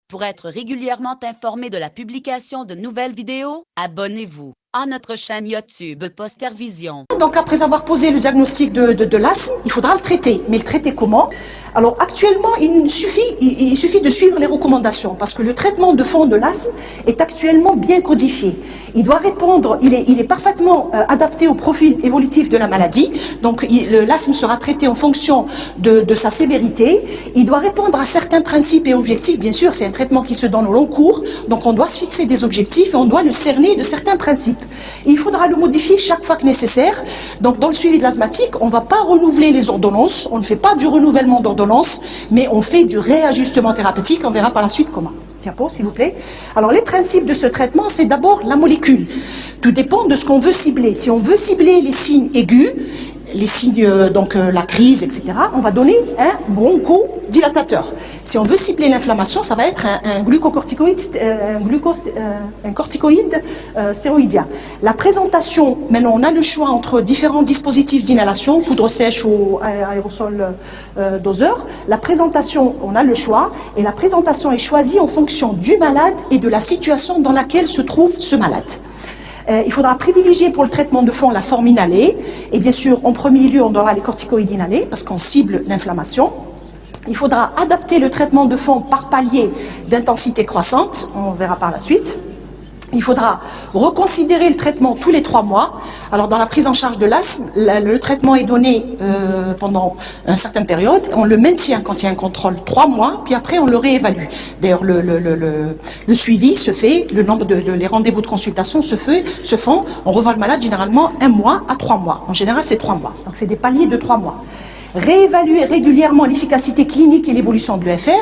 Pour être régulièrement informé de la publication de nouvelles vidéos, abonnez-vous à notre chaîne YouTube Postervision. Donc après avoir posé le diagnostic de l'asthme, il faudra le traiter. Mais le traiter comment? Alors actuellement, il suffit de suivre les recommandations parce que le traitement de fond de l'asthme est actuellement bien codifié. Il doit répondre, il est parfaitement adapté au profil évolutif de la maladie. Donc l'asthme sera traité en fonction de sa sévérité. Il doit répondre à certains principes et objectifs. Bien sûr, c'est un traitement qui se donne au long cours. Donc on doit se fixer des objectifs et on doit le cerner de certains principes. Il faudra le modifier chaque fois que nécessaire. Donc dans le suivi de l'asthmatique, on ne va pas renouveler les ordonnances, on ne fait pas du renouvellement d'ordonnances, mais on fait du réajustement thérapeutique. On verra par la suite comment. Diapo, s'il vous plaît. Alors les principes de ce traitement, c'est d'abord la molécule. Tout dépend de ce qu'on veut cibler. Si on veut cibler les signes aigus, les signes, la crise, etc., on va donner un bronchodilatateur. Si on veut cibler l'inflammation, ça va être un glucocorticoïde, un corticoïde stéroïdien. La présentation, maintenant on a le choix entre différents dispositifs d'inhalation, poudre sèche ou aérosol doseur. La présentation, on a le choix, et la présentation est choisie en fonction du malade et de la situation dans laquelle se trouve ce malade. Il faudra privilégier pour le traitement de fond la forme inhalée. Et bien sûr, en premier lieu, on donnera les corticoïdes inhalés parce qu'on cible l'inflammation. Il faudra adapter le traitement de fond par palier d'intensité croissante. On verra par la suite. Il faudra reconsidérer le traitement tous les 3 mois. Alors dans la prise en charge de l'asthme, le traitement est donné pendant une certaine période. On le maintient quand il y a un contrôle 3 mois, puis après on le réévalue. D'ailleurs le suivi se fait, les rendez-vous de consultation se font. On revoit le malade généralement 1 mois à 3 mois. En général c'est 3 mois. Donc c'est des paliers de 3 mois. Réévaluer régulièrement l'efficacité clinique et l'évolution de l'EFR.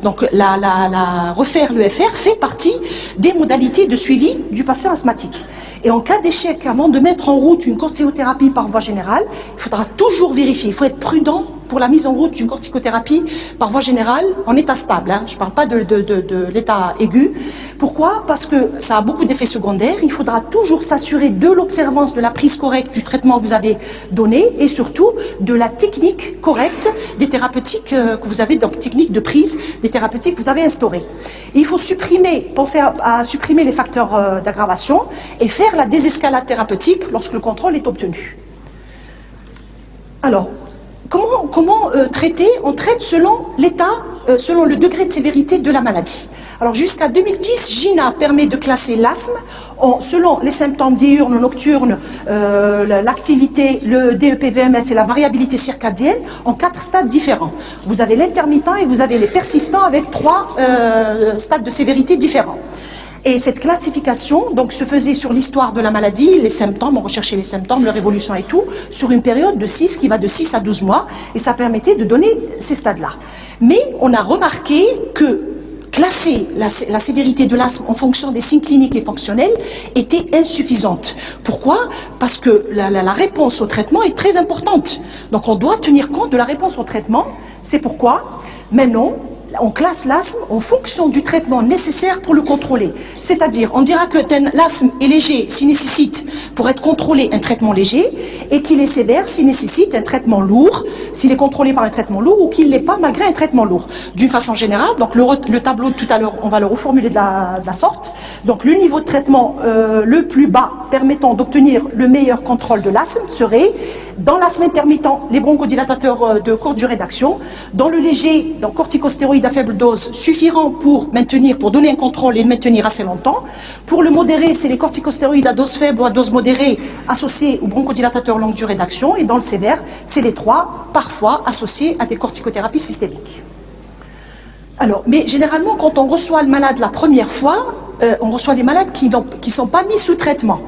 Donc refaire l'EFR fait partie des modalités de suivi du patient asthmatique. Et en cas d'échec, avant de mettre en route une corticothérapie par voie générale, il faudra toujours vérifier, il faut être prudent pour la mise en route d'une corticothérapie par voie générale en état stable. Je ne parle pas de l'état aigu. Pourquoi? Parce que ça a beaucoup d'effets secondaires. Il faudra toujours s'assurer de l'observance de la prise correcte du traitement que vous avez donné et surtout de la technique correcte des thérapeutiques que vous avez, donc technique de prise des thérapeutiques que vous avez instaurées. Il faut penser à supprimer les facteurs d'aggravation et faire la désescalade thérapeutique lorsque le contrôle est obtenu. Alors, comment traiter? On traite selon l'état, selon le degré de sévérité de la maladie. Alors jusqu'à 2010, GINA permet de classer l'asthme selon les symptômes diurnes, nocturnes, l'activité, le DEP-VMS et la variabilité circadienne en 4 stades différents. Vous avez l'intermittent et vous avez les persistants avec 3 stades de sévérité différents. Et cette classification donc, se faisait sur l'histoire de la maladie, les symptômes, on recherchait les symptômes, leur évolution et tout, sur une période qui va de 6 à 12 mois, et ça permettait de donner ces stades-là. Mais on a remarqué que classer la sévérité de l'asthme en fonction des signes cliniques et fonctionnels était insuffisante. Pourquoi? Parce que la réponse au traitement est très importante. Donc on doit tenir compte de la réponse au traitement. C'est pourquoi, maintenant, on classe l'asthme en fonction du traitement nécessaire pour le contrôler. C'est-à-dire, on dira que l'asthme est léger s'il nécessite, pour être contrôlé, un traitement léger, et qu'il est sévère s'il nécessite un traitement lourd, s'il est contrôlé par un traitement lourd, ou qu'il ne l'est pas malgré un traitement lourd. D'une façon générale, donc le tableau de tout à l'heure, on va le reformuler de la sorte. Donc le niveau de traitement le plus bas permettant d'obtenir le meilleur contrôle de l'asthme serait, dans l'asthme intermittent, les bronchodilatateurs de courte durée d'action, dans le léger, donc corticostéroïdes à faible dose suffiront pour donner un contrôle et le maintenir assez longtemps. Pour le modéré, c'est les corticostéroïdes à dose faible ou à dose modérée associés aux bronchodilatateurs longue durée d'action. Et dans le sévère, c'est les 3, parfois associés à des corticothérapies systémiques. Alors, mais généralement, quand on reçoit le malade la première fois, on reçoit des malades qui ne sont pas mis sous traitement.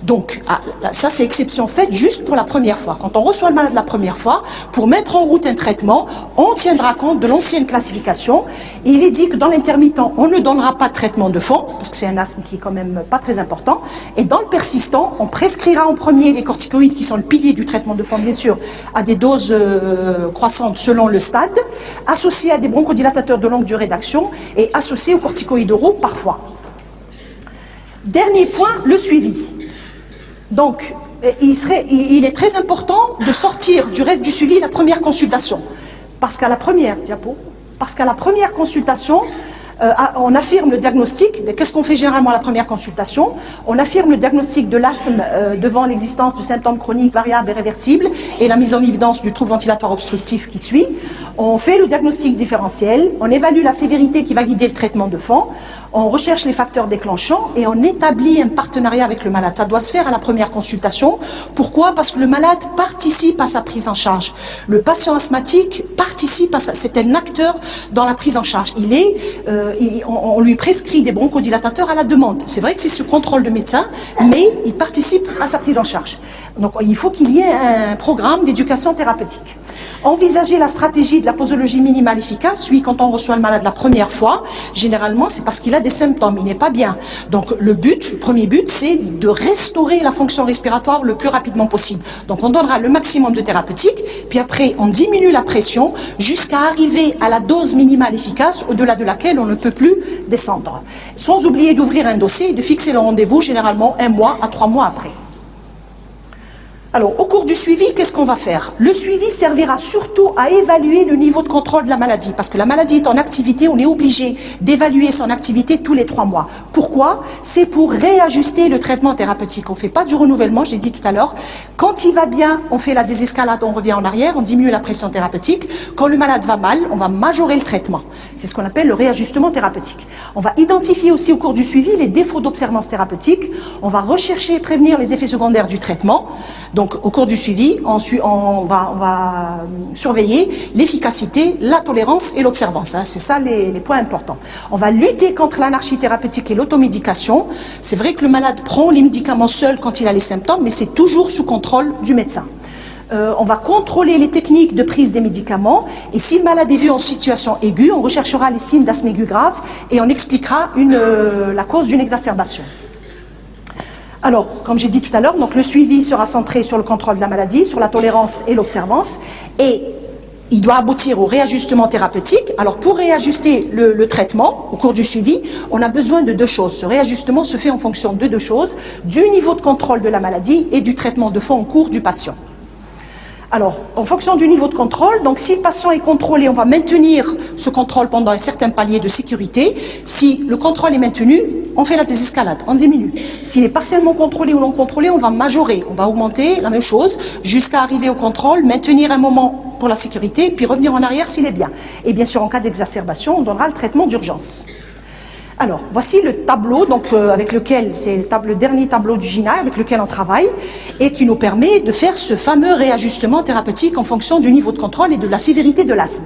Donc, ça c'est exception faite juste pour la première fois. Quand on reçoit le malade la première fois, pour mettre en route un traitement, on tiendra compte de l'ancienne classification. Et il est dit que dans l'intermittent, on ne donnera pas de traitement de fond, parce que c'est un asthme qui est quand même pas très important. Et dans le persistant, on prescrira en premier les corticoïdes qui sont le pilier du traitement de fond, bien sûr, à des doses croissantes selon le stade, associés à des bronchodilatateurs de longue durée d'action et associés aux corticoïdes oraux parfois. Dernier point, le suivi. Donc, il est très important de sortir du reste du suivi la première consultation. Parce qu'à la première consultation, On affirme le diagnostic. Qu'est-ce qu'on fait généralement à la première consultation? On affirme le diagnostic de l'asthme devant l'existence de symptômes chroniques variables et réversibles et la mise en évidence du trouble ventilatoire obstructif qui suit. On fait le diagnostic différentiel, on évalue la sévérité qui va guider le traitement de fond, on recherche les facteurs déclenchants et on établit un partenariat avec le malade. Ça doit se faire à la première consultation. Pourquoi? Parce que le malade participe à sa prise en charge. Le patient asthmatique participe c'est un acteur dans la prise en charge. On lui prescrit des bronchodilatateurs à la demande. C'est vrai que c'est sous contrôle de médecin, mais il participe à sa prise en charge. Donc il faut qu'il y ait un programme d'éducation thérapeutique. Envisager la stratégie de la posologie minimale efficace. Oui, quand on reçoit le malade la première fois, généralement c'est parce qu'il a des symptômes, il n'est pas bien. Donc le premier but, c'est de restaurer la fonction respiratoire le plus rapidement possible. Donc on donnera le maximum de thérapeutique, puis après on diminue la pression jusqu'à arriver à la dose minimale efficace, au-delà de laquelle on ne peut plus descendre. Sans oublier d'ouvrir un dossier et de fixer le rendez-vous généralement 1 mois à 3 mois après. Alors, au cours du suivi, qu'est-ce qu'on va faire? Le suivi servira surtout à évaluer le niveau de contrôle de la maladie, parce que la maladie est en activité, on est obligé d'évaluer son activité tous les 3 mois. Pourquoi? C'est pour réajuster le traitement thérapeutique. On ne fait pas du renouvellement, je l'ai dit tout à l'heure. Quand il va bien, on fait la désescalade, on revient en arrière, on diminue la pression thérapeutique. Quand le malade va mal, on va majorer le traitement. C'est ce qu'on appelle le réajustement thérapeutique. On va identifier aussi au cours du suivi les défauts d'observance thérapeutique. On va rechercher et prévenir les effets secondaires du traitement. Donc, au cours du suivi, on va surveiller l'efficacité, la tolérance et l'observance. C'est ça les points importants. On va lutter contre l'anarchie thérapeutique et l'automédication. C'est vrai que le malade prend les médicaments seul quand il a les symptômes, mais c'est toujours sous contrôle du médecin. On va contrôler les techniques de prise des médicaments et si le malade est vu en situation aiguë, on recherchera les signes d'asthme aigu grave et on expliquera la cause d'une exacerbation. Alors, comme j'ai dit tout à l'heure, donc le suivi sera centré sur le contrôle de la maladie, sur la tolérance et l'observance, et il doit aboutir au réajustement thérapeutique. Alors, pour réajuster le traitement, au cours du suivi, on a besoin de 2 choses. Ce réajustement se fait en fonction de 2 choses, du niveau de contrôle de la maladie et du traitement de fond en cours du patient. Alors, en fonction du niveau de contrôle, donc si le patient est contrôlé, on va maintenir ce contrôle pendant un certain palier de sécurité. Si le contrôle est maintenu, on fait la désescalade, on diminue. S'il est partiellement contrôlé ou non contrôlé, on va majorer, on va augmenter la même chose jusqu'à arriver au contrôle, maintenir un moment pour la sécurité, puis revenir en arrière s'il est bien. Et bien sûr, en cas d'exacerbation, on donnera le traitement d'urgence. Alors, voici le tableau avec lequel, c'est le dernier tableau du GINA avec lequel on travaille et qui nous permet de faire ce fameux réajustement thérapeutique en fonction du niveau de contrôle et de la sévérité de l'asthme.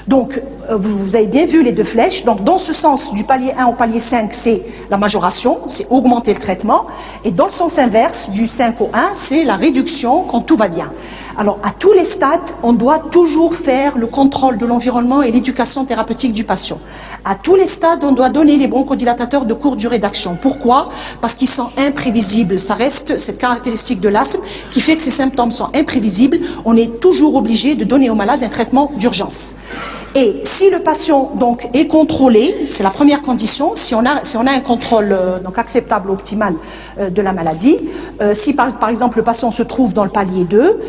Donc, vous avez bien vu les 2 flèches. Donc, dans ce sens, du palier 1 au palier 5, c'est la majoration, c'est augmenter le traitement. Et dans le sens inverse, du 5 au 1, c'est la réduction quand tout va bien. Alors, à tous les stades, on doit toujours faire le contrôle de l'environnement et l'éducation thérapeutique du patient. À tous les stades, on doit donner les bronchodilatateurs de courte durée d'action. Pourquoi? Parce qu'ils sont imprévisibles. Ça reste cette caractéristique de l'asthme qui fait que ces symptômes sont imprévisibles. On est toujours obligé de donner au malade un traitement d'urgence. Et si le patient donc est contrôlé, c'est la première condition, si on a un contrôle donc acceptable, optimal de la maladie, si par exemple le patient se trouve dans le palier 2,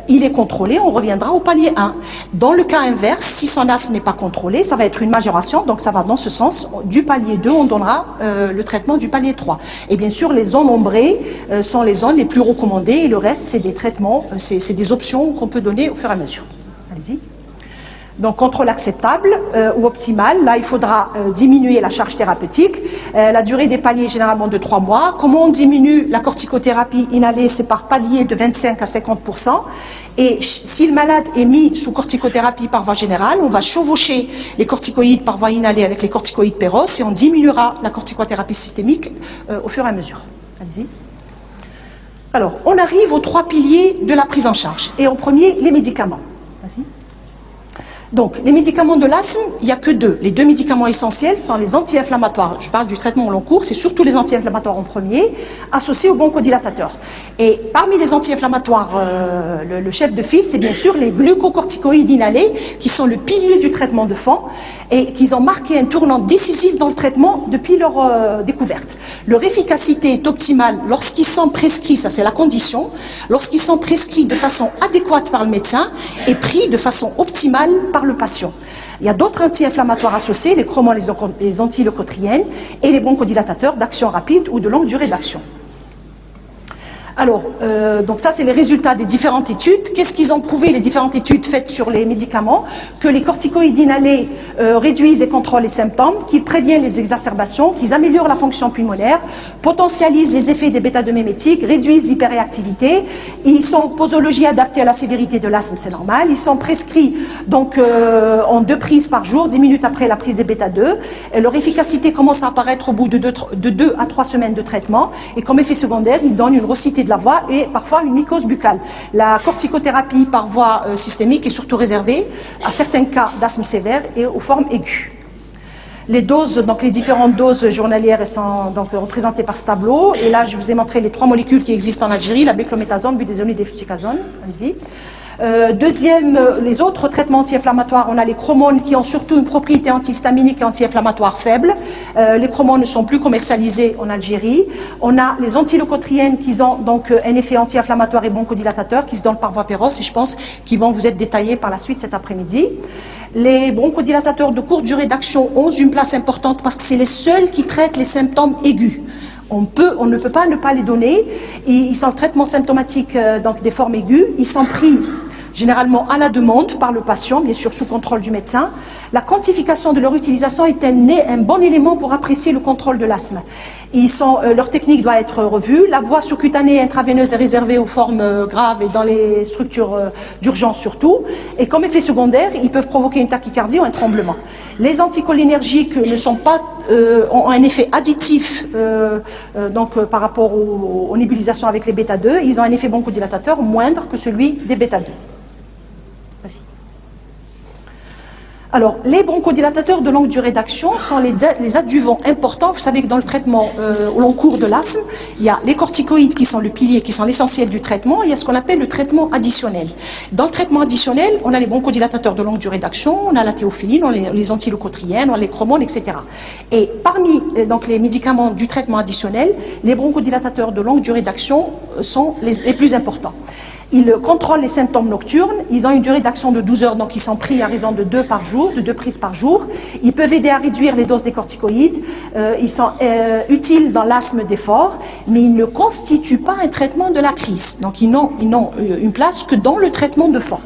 il est contrôlé, on reviendra au palier 1. Dans le cas inverse, si son asthme n'est pas contrôlé, ça va être une majoration, donc ça va dans ce sens, du palier 2, on donnera le traitement du palier 3. Et bien sûr, les zones ombrées sont les zones les plus recommandées et le reste, c'est des traitements, c'est des options qu'on peut donner au fur et à mesure. Allez-y. Donc, contrôle acceptable ou optimal, là, il faudra diminuer la charge thérapeutique. La durée des paliers est généralement de 3 mois. Comment on diminue la corticothérapie inhalée? C'est par palier de 25 à 50%. Et si le malade est mis sous corticothérapie par voie générale, on va chevaucher les corticoïdes par voie inhalée avec les corticoïdes péros et on diminuera la corticothérapie systémique au fur et à mesure. Allez-y. Alors, on arrive aux 3 piliers de la prise en charge. Et en premier, les médicaments. Vas-y. Donc, les médicaments de l'asthme, il n'y a que 2. Les 2 médicaments essentiels sont les anti-inflammatoires. Je parle du traitement au long cours, c'est surtout les anti-inflammatoires en premier, associés aux bronchodilatateurs. Et parmi les anti-inflammatoires, le chef de file, c'est bien sûr les glucocorticoïdes inhalés, qui sont le pilier du traitement de fond, et qui ont marqué un tournant décisif dans le traitement depuis leur découverte. Leur efficacité est optimale lorsqu'ils sont prescrits, ça c'est la condition, lorsqu'ils sont prescrits de façon adéquate par le médecin et pris de façon optimale par le patient. Il y a d'autres anti-inflammatoires associés, les chromons, les antileucotriènes et les bronchodilatateurs d'action rapide ou de longue durée d'action. Alors, donc ça, c'est les résultats des différentes études. Qu'est-ce qu'ils ont prouvé, les différentes études faites sur les médicaments? Que les corticoïdes inhalés réduisent et contrôlent les symptômes, qu'ils préviennent les exacerbations, qu'ils améliorent la fonction pulmonaire, potentialisent les effets des bêta-2 mimétiques, réduisent l'hyperréactivité. Ils sont posologie adaptés à la sévérité de l'asthme, c'est normal. Ils sont prescrits donc en 2 prises par jour, 10 minutes après la prise des bêta-2. Et leur efficacité commence à apparaître au bout de 2 à 3 semaines de traitement. Et comme effet secondaire, ils donnent une rossité de la voix et parfois une mycose buccale. La corticothérapie par voie systémique est surtout réservée à certains cas d'asthme sévère et aux formes aiguës. Les doses, donc les différentes doses journalières sont donc représentées par ce tableau. Et là, je vous ai montré les 3 molécules qui existent en Algérie, la beclométasone, budesonide et fluticasone. Allez-y. Deuxième, les autres traitements anti-inflammatoires, on a les chromones qui ont surtout une propriété antihistaminique et anti-inflammatoire faible. Les chromones ne sont plus commercialisés en Algérie. On a les antileucotriènes qui ont donc un effet anti-inflammatoire et bronchodilatateur qui se donnent par voie péroce et je pense qu'ils vont vous être détaillés par la suite cet après-midi. Les bronchodilatateurs de courte durée d'action ont une place importante parce que c'est les seuls qui traitent les symptômes aigus. On ne peut pas ne pas les donner. Et ils sont le traitement symptomatique donc des formes aiguës. Ils sont pris généralement à la demande par le patient, bien sûr sous contrôle du médecin. La quantification de leur utilisation est un bon élément pour apprécier le contrôle de l'asthme. Leur technique doit être revue. La voie sous-cutanée intraveineuse est réservée aux formes graves et dans les structures d'urgence surtout. Et comme effet secondaire, ils peuvent provoquer une tachycardie ou un tremblement. Les anticholinergiques ne sont pas, ont un effet additif par rapport aux nébulisations avec les bêta-2. Ils ont un effet bronchodilatateur moindre que celui des bêta-2. Vas-y. Alors, les bronchodilatateurs de longue durée d'action sont les adjuvants importants. Vous savez que dans le traitement au long cours de l'asthme, il y a les corticoïdes qui sont le pilier, qui sont l'essentiel du traitement. Il y a ce qu'on appelle le traitement additionnel. Dans le traitement additionnel, on a les bronchodilatateurs de longue durée d'action, on a la théophiline, on a les antileucotriènes, on a les chromones, etc. Et parmi donc, les médicaments du traitement additionnel, les bronchodilatateurs de longue durée d'action sont les plus importants. Ils contrôlent les symptômes nocturnes, ils ont une durée d'action de 12 heures, donc ils sont pris à raison de 2 par jour, de 2 prises par jour. Ils peuvent aider à réduire les doses des corticoïdes, ils sont utiles dans l'asthme d'effort, mais ils ne constituent pas un traitement de la crise. Donc ils n'ont une place que dans le traitement de fond.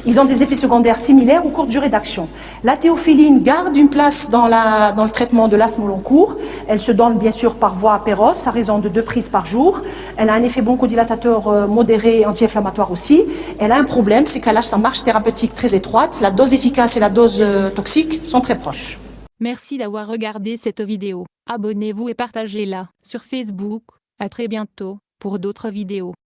Ils ont des effets secondaires similaires aux courtes durées d'action. La théophiline garde une place dans le traitement de l'asthme au long cours. Elle se donne bien sûr par voie péroce, à raison de 2 prises par jour. Elle a un effet bronchodilatateur modéré, anti-inflammatoire aussi. Elle a un problème, c'est qu'elle a sa marge thérapeutique très étroite. La dose efficace et la dose toxique sont très proches. Merci d'avoir regardé cette vidéo. Abonnez-vous et partagez-la sur Facebook. À très bientôt pour d'autres vidéos.